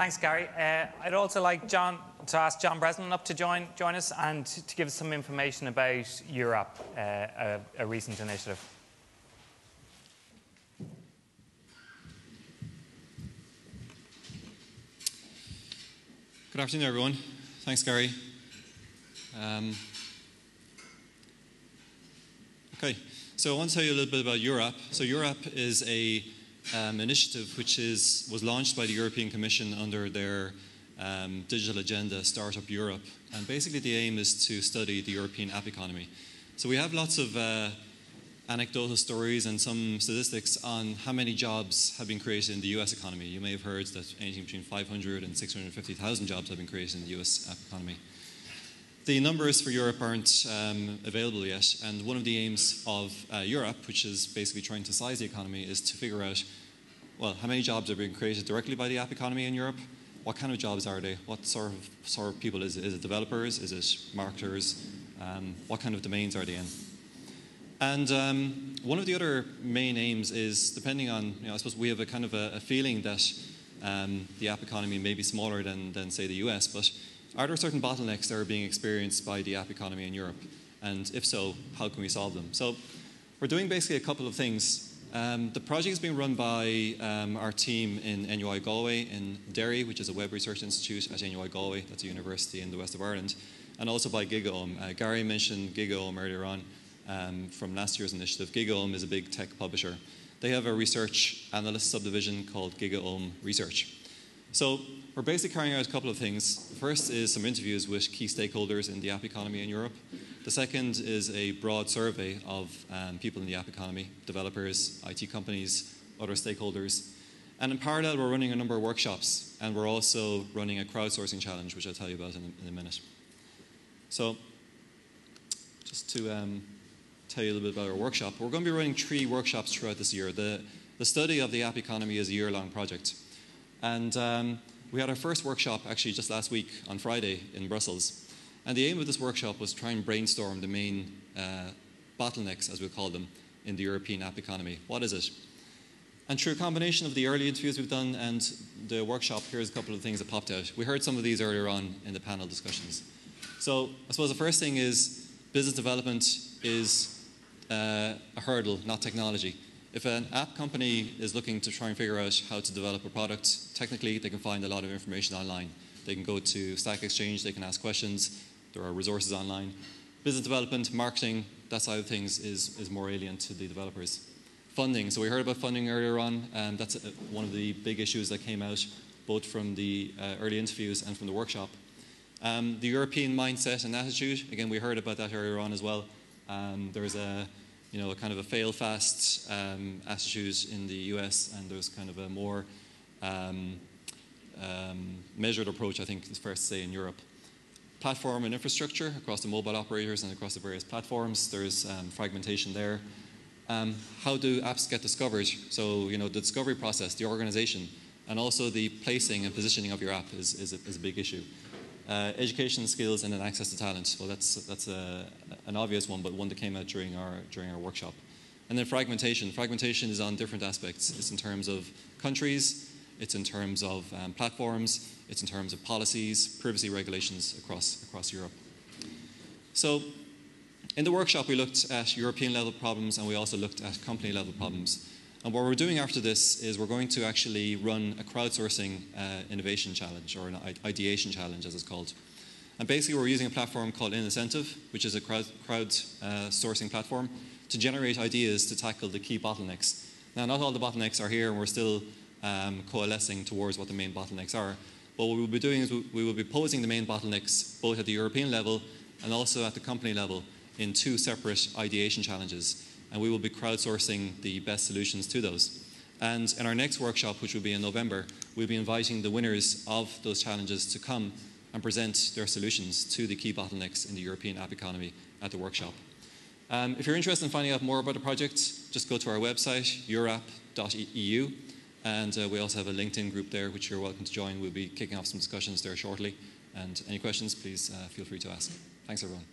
Thanks, Gary. I'd also like to ask John Breslin up to join us and to give us some information about Eurapp, a recent initiative. Good afternoon, everyone. Thanks, Gary. Okay, so I want to tell you a little bit about Eurapp. So Eurapp is a initiative which was launched by the European Commission under their digital agenda, Startup Europe. And basically the aim is to study the European app economy. So we have lots of anecdotal stories and some statistics on how many jobs have been created in the US economy. You may have heard that anything between 500 and 650,000 jobs have been created in the US app economy. The numbers for Europe aren't available yet, and one of the aims of Eurapp, which is basically trying to size the economy, is to figure out, well, how many jobs are being created directly by the app economy in Europe? What kind of jobs are they? What sort of people is it? Is it developers? Is it marketers? What kind of domains are they in? And one of the other main aims is, depending on, I suppose we have a kind of a feeling that the app economy may be smaller than say the US, but are there certain bottlenecks that are being experienced by the app economy in Europe? And if so, how can we solve them? So we're doing basically a couple of things. The project is being run by our team in NUI Galway in Derry, which is a web research institute at NUI Galway. That's a university in the west of Ireland. And also by GigaOM. Gary mentioned GigaOM earlier on from last year's initiative. GigaOM is a big tech publisher. They have a research analyst subdivision called GigaOM Research. So we're basically carrying out a couple of things. The first is some interviews with key stakeholders in the app economy in Europe. The second is a broad survey of people in the app economy, developers, IT companies, other stakeholders. And in parallel, we're running a number of workshops, and we're also running a crowdsourcing challenge, which I'll tell you about in a minute. So just to tell you a little bit about our workshop, we're going to be running 3 workshops throughout this year. The study of the app economy is a year-long project. And we had our first workshop actually just last week on Friday in Brussels. And the aim of this workshop was to try and brainstorm the main bottlenecks, as we call them, in the European app economy. What is it? And through a combination of the early interviews we've done and the workshop, here's a couple of things that popped out. We heard some of these earlier on in the panel discussions. So I suppose the first thing is business development is a hurdle, not technology. If an app company is looking to try and figure out how to develop a product, technically they can find a lot of information online. They can go to Stack Exchange, they can ask questions, there are resources online. Business development, marketing, that side of things is more alien to the developers. Funding, so we heard about funding earlier on, and that's one of the big issues that came out both from the early interviews and from the workshop. The European mindset and attitude, again we heard about that earlier on as well. There's a kind of a fail-fast attitude in the US, and there's kind of a more measured approach, I think it's fair to say, in Europe. Platform and infrastructure across the mobile operators and across the various platforms, there's fragmentation there. How do apps get discovered? So, the discovery process, the organization, and also the placing and positioning of your app is a big issue. Education skills and then access to talent. Well, that's an obvious one, but one that came out during our workshop. And then fragmentation. Fragmentation is on different aspects. It's in terms of countries, it's in terms of platforms, it's in terms of policies, privacy regulations across Europe. So in the workshop, we looked at European level problems, and we also looked at company level problems. And what we're doing after this is we're going to actually run a crowdsourcing innovation challenge, or an ideation challenge as it's called. And basically we're using a platform called Incentive, which is a crowdsourcing platform, to generate ideas to tackle the key bottlenecks. Now, not all the bottlenecks are here, and we're still coalescing towards what the main bottlenecks are. But what we'll be doing is we will be posing the main bottlenecks both at the European level and also at the company level in 2 separate ideation challenges. And we will be crowdsourcing the best solutions to those. And in our next workshop, which will be in November, we'll be inviting the winners of those challenges to come and present their solutions to the key bottlenecks in the European app economy at the workshop. If you're interested in finding out more about the project, just go to our website, eurapp.eu, and we also have a LinkedIn group there, which you're welcome to join. We'll be kicking off some discussions there shortly. And any questions, please feel free to ask. Thanks, everyone.